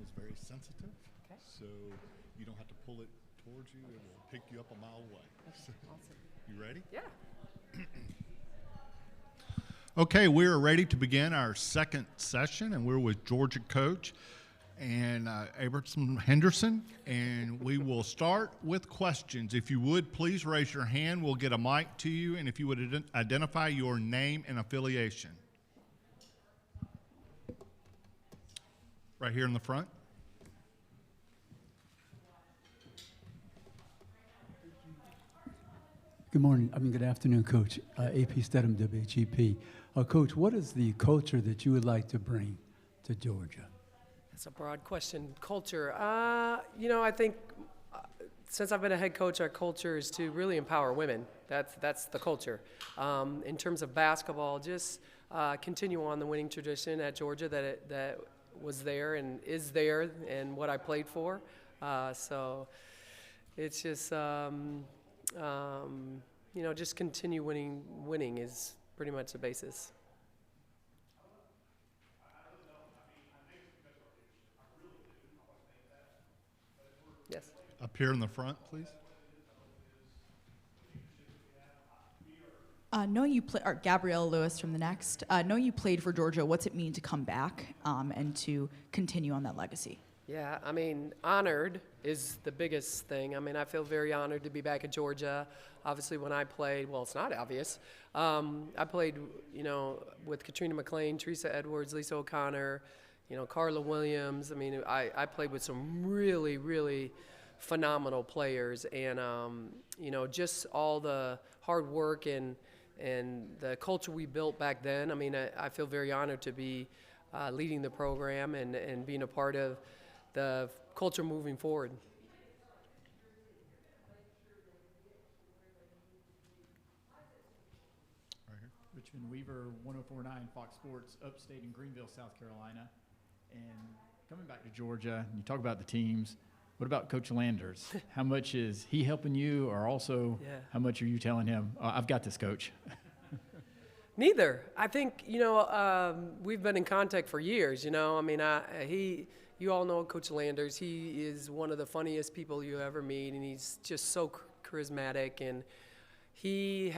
is very sensitive, Okay. so you don't have to pull it towards you. It will pick you up a mile away. So, Awesome. you ready? Yeah. Okay, we are ready to begin our second session, and we're with Georgia coach and Abrahamson-Henderson, and we will start with questions. If you would, please raise your hand. We'll get a mic to you, and if you would identify your name and affiliation. Right here in the front. Good afternoon, Coach. AP Stedham, WGP. Coach, what is the culture that you would like to bring to Georgia? That's a broad question. Culture. I think since I've been a head coach, our culture is to really empower women. That's the culture. In terms of basketball, just continue on the winning tradition at Georgia that was there and is there and what I played for. So it's just, just continue winning. Winning is pretty much the basis. Yes. Up here in the front, please. Knowing you play, or Gabrielle Lewis from the Next. Knowing you played for Georgia, what's it mean to come back and to continue on that legacy? Yeah, honored is the biggest thing. I feel very honored to be back at Georgia. Obviously, when I played, well, it's not obvious. I played, with Katrina McClain, Teresa Edwards, Lisa O'Connor, Carla Williams. I played with some really, really phenomenal players, and just all the hard work and the culture we built back then. I feel very honored to be leading the program and being a part of the culture moving forward. Right here. Richmond Weaver, 104.9 Fox Sports, upstate in Greenville, South Carolina. And coming back to Georgia, you talk about the teams. What about Coach Landers? How much is he helping you, or also how much are you telling him, I've got this, Coach? Neither. I think, we've been in contact for years, you all know Coach Landers. He is one of the funniest people you ever meet, and he's just so charismatic, and he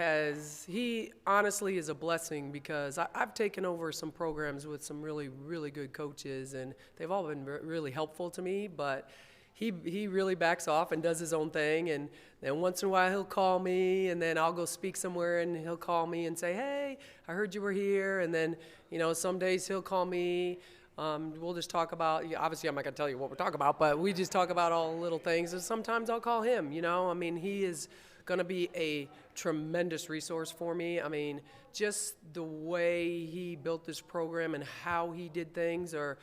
honestly is a blessing, because I've taken over some programs with some really, really good coaches, and they've all been really helpful to me, but he really backs off and does his own thing, and then once in a while he'll call me, and then I'll go speak somewhere and he'll call me and say, hey, I heard you were here, and then, some days he'll call me. We'll just talk about, obviously I'm not going to tell you what we're talking about, but we just talk about all the little things, and sometimes I'll call him, he is going to be a tremendous resource for me. Just the way he built this program and how he did things, or,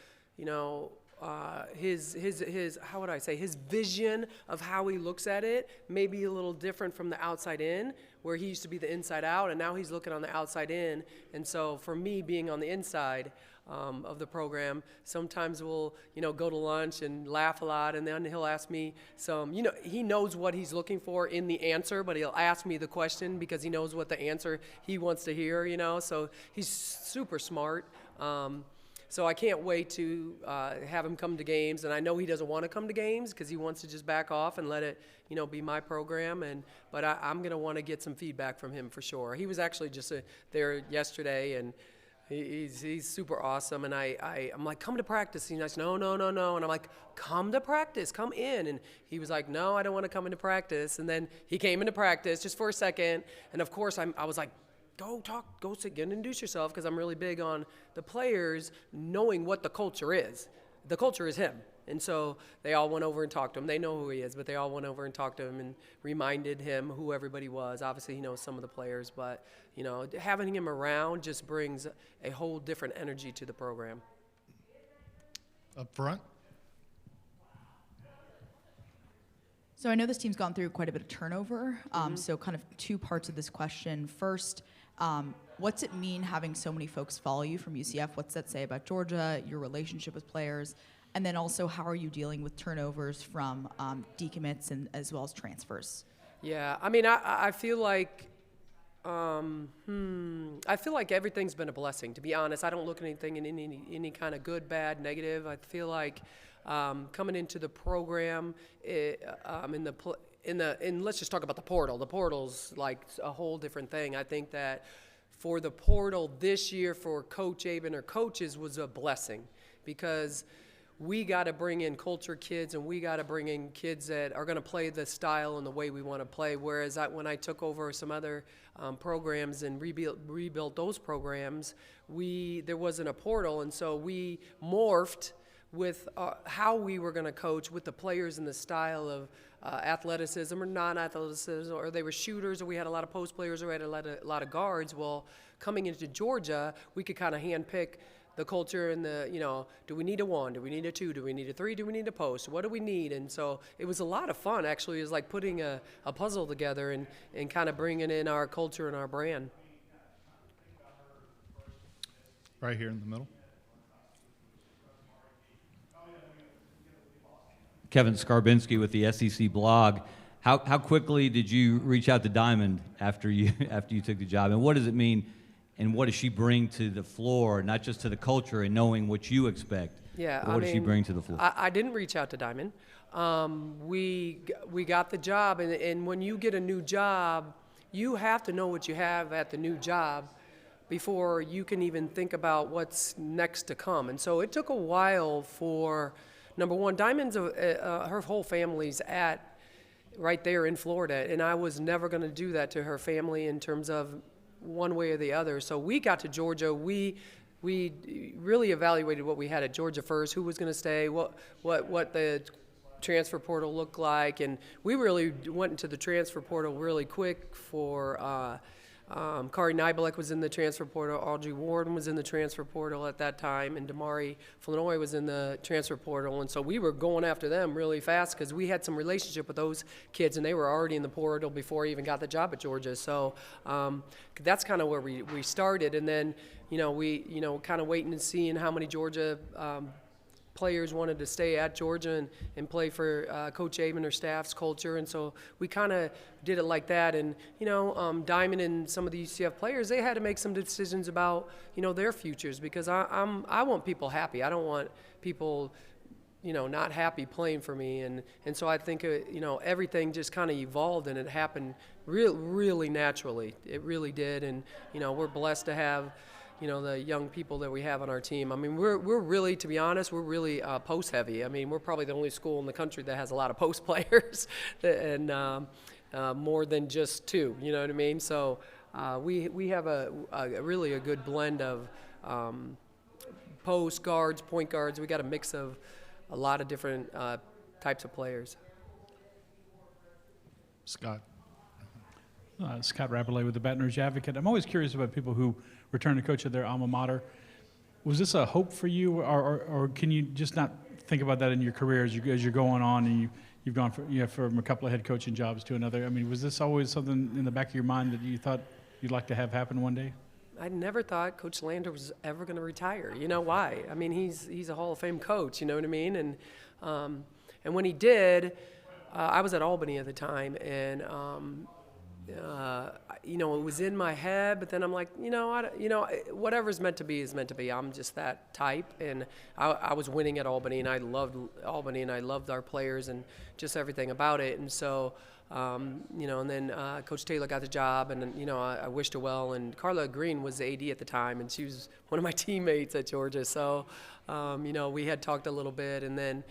his how would I say, his vision of how he looks at it may be a little different from the outside in, where he used to be the inside out, and now he's looking on the outside in. And so for me, being on the inside of the program, sometimes we'll, go to lunch and laugh a lot, and then he'll ask me some, he knows what he's looking for in the answer, but he'll ask me the question because he knows what the answer he wants to hear, so he's super smart. So I can't wait to have him come to games, and I know he doesn't want to come to games because he wants to just back off and let it, be my program. But I'm going to want to get some feedback from him for sure. He was actually just there yesterday, and he's super awesome. And I'm like, come to practice. And he's like, no. And I'm like, come to practice, come in. And he was like, no, I don't want to come into practice. And then he came into practice just for a second. And of course, I was like, go sit, get introduce yourself, because I'm really big on the players knowing what the culture is. The culture is him. And so they all went over and talked to him. They know who he is, but they all went over and talked to him and reminded him who everybody was. Obviously, he knows some of the players, but, having him around just brings a whole different energy to the program. Up front. So I know this team's gone through quite a bit of turnover. So kind of two parts of this question. First, what's it mean having so many folks follow you from UCF? What's that say about Georgia, your relationship with players? And then also, how are you dealing with turnovers from decommits and as well as transfers? Yeah, I feel like I feel like everything's been a blessing, to be honest. I don't look at anything in any kind of good, bad, negative. I feel like coming into the program, and let's just talk about the portal. The portal's like a whole different thing. I think that for the portal this year for Coach Aben or coaches was a blessing, because we got to bring in culture kids, and we got to bring in kids that are going to play the style and the way we want to play. Whereas when I took over some other programs and rebuilt those programs, there wasn't a portal, and so we morphed with how we were going to coach with the players and the style of athleticism or non-athleticism, or they were shooters, or we had a lot of post players, or we had a lot of guards. Well, coming into Georgia, we could kind of handpick the culture and do we need a 1? Do we need a 2? Do we need a 3? Do we need a post? What do we need? And so it was a lot of fun, actually. It was like putting a puzzle together and kind of bringing in our culture and our brand. Right here in the middle. Kevin Skarbinski with the SEC blog. How quickly did you reach out to Diamond after you took the job, and what does it mean, and what does she bring to the floor, not just to the culture and knowing what you expect? Yeah, what does she bring to the floor? I didn't reach out to Diamond. We got the job, and when you get a new job, you have to know what you have at the new job before you can even think about what's next to come. And so it took a while for, number one, Diamond's her whole family's right there in Florida, and I was never going to do that to her family in terms of one way or the other. So we got to Georgia. We really evaluated what we had at Georgia first, who was going to stay, what the transfer portal looked like, and we really went into the transfer portal really quick for Kari Nybelek was in the transfer portal, Audrey Warden was in the transfer portal at that time, and Damari Flanoy was in the transfer portal. And so we were going after them really fast because we had some relationship with those kids, and they were already in the portal before I even got the job at Georgia. So that's kind of where we started. And then, we kind of waiting and seeing how many Georgia players wanted to stay at Georgia and play for Coach Aben or staff's culture, and so we kind of did it like that. And Diamond and some of the UCF players, they had to make some decisions about their futures, because I want people happy. I don't want people not happy playing for me, and so I think everything just kind of evolved, and it happened really naturally. It really did, and we're blessed to have the young people that we have on our team. I mean, we're really, to be honest, we're really post heavy. I mean, we're probably the only school in the country that has a lot of post players, and more than just 2. You know what I mean? So we have a really a good blend of post guards, point guards. We got a mix of a lot of different types of players. Scott. Scott Rapperley with the Baton Rouge Advocate. I'm always curious about people who return to coach at their alma mater. Was this a hope for you, or can you just not think about that in your career as you're going on, and you've gone from a couple of head coaching jobs to another? I mean, was this always something in the back of your mind that you thought you'd like to have happen one day? I never thought Coach Lander was ever going to retire. You know why? I mean, he's a Hall of Fame coach. You know what I mean? And when he did, I was at Albany at the time, and it was in my head, but then I'm like, whatever's meant to be is meant to be. I'm just that type, and I was winning at Albany, and I loved Albany, and I loved our players and just everything about it. And so, and then Coach Taylor got the job, and I wished her well. And Carla Green was the AD at the time, and she was one of my teammates at Georgia. So, we had talked a little bit, and then.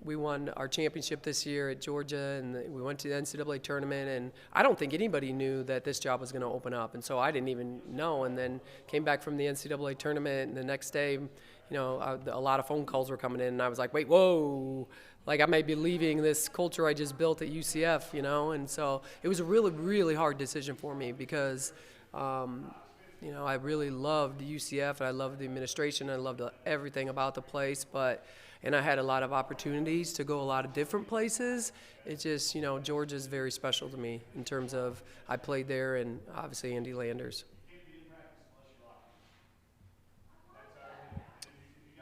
We won our championship this year at Georgia, and we went to the NCAA tournament, and I don't think anybody knew that this job was going to open up, and so I didn't even know. And then came back from the NCAA tournament, and the next day, a lot of phone calls were coming in, and I was like, wait, whoa, like I may be leaving this culture I just built at UCF, and so it was a really, really hard decision for me because I really loved UCF, and I loved the administration, and I loved everything about the place, and I had a lot of opportunities to go a lot of different places. It's just, Georgia's very special to me in terms of I played there, and obviously Andy Landers.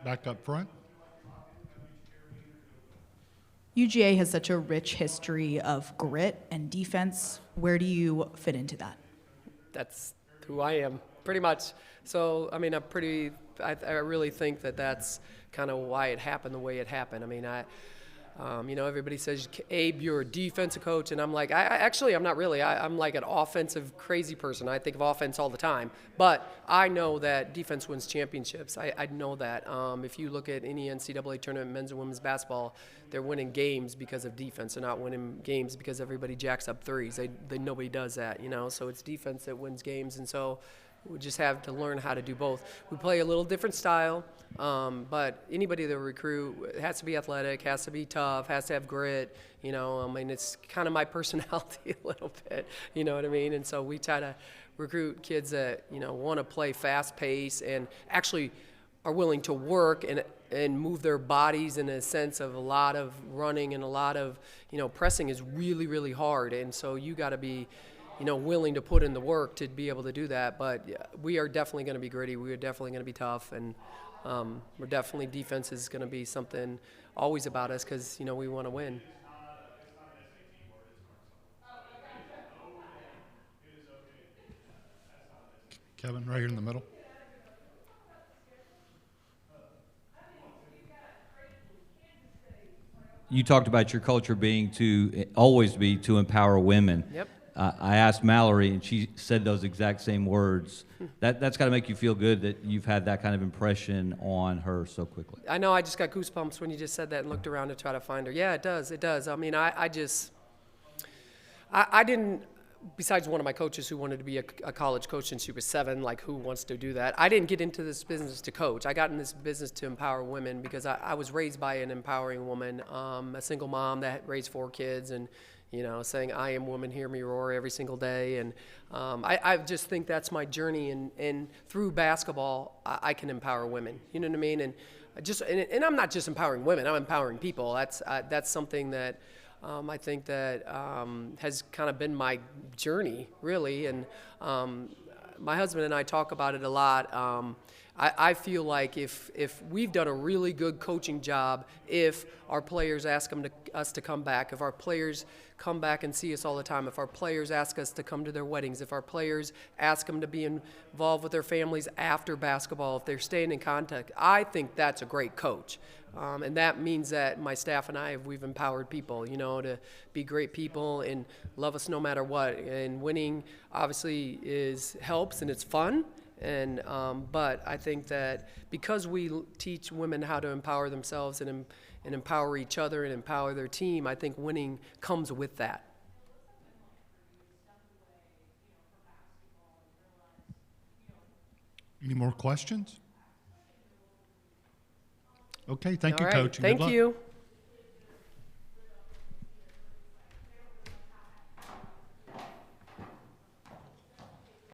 Back up front. UGA has such a rich history of grit and defense. Where do you fit into that? That's who I am. pretty much. So, I mean, I really think that that's kind of why it happened the way it happened. I mean, everybody says, Abe, you're a defensive coach, and I'm like, I'm not really. I'm like an offensive crazy person. I think of offense all the time, but I know that defense wins championships. I know that. If you look at any NCAA tournament, men's and women's basketball, they're winning games because of defense. They're not winning games because everybody jacks up threes. Nobody does that, So it's defense that wins games, and so we just have to learn how to do both. We play a little different style, but anybody that we recruit has to be athletic, has to be tough, has to have grit. I mean, it's kind of my personality a little bit. You know what I mean? And so we try to recruit kids that want to play fast pace and actually are willing to work and move their bodies in a sense of a lot of running and a lot of pressing is really, really hard. And so you got to be willing to put in the work to be able to do that. But we are definitely going to be gritty. We are definitely going to be tough. And we're definitely, defense is going to be something always about us because, we want to win. Kevin, right here in the middle. You talked about your culture being always be to empower women. Yep. I asked Mallory, and she said those exact same words. That's got to make you feel good that you've had that kind of impression on her so quickly. I know. I just got goosebumps when you just said that and looked around to try to find her. Yeah, it does. It does. I mean, I didn't. Besides one of my coaches who wanted to be a college coach since she was 7, like who wants to do that? I didn't get into this business to coach. I got in this business to empower women because I was raised by an empowering woman, a single mom that raised 4 kids, and saying, I am woman, hear me roar every single day. And I just think that's my journey. And through basketball, I can empower women. You know what I mean? And I'm not just empowering women, I'm empowering people. That's something that I think that has kind of been my journey, really. And my husband and I talk about it a lot. I feel like if we've done a really good coaching job, if our players ask us to come back, if our players come back and see us all the time, if our players ask us to come to their weddings, if our players ask them to be involved with their families after basketball, if they're staying in contact, I think that's a great coach. And that means that my staff and we've empowered people, to be great people and love us no matter what. And winning obviously helps and it's fun. And but I think that because we teach women how to empower themselves and empower each other and empower their team, I think winning comes with that. Any more questions? Okay, thank you, All right. Coach. and good Thank luck. you.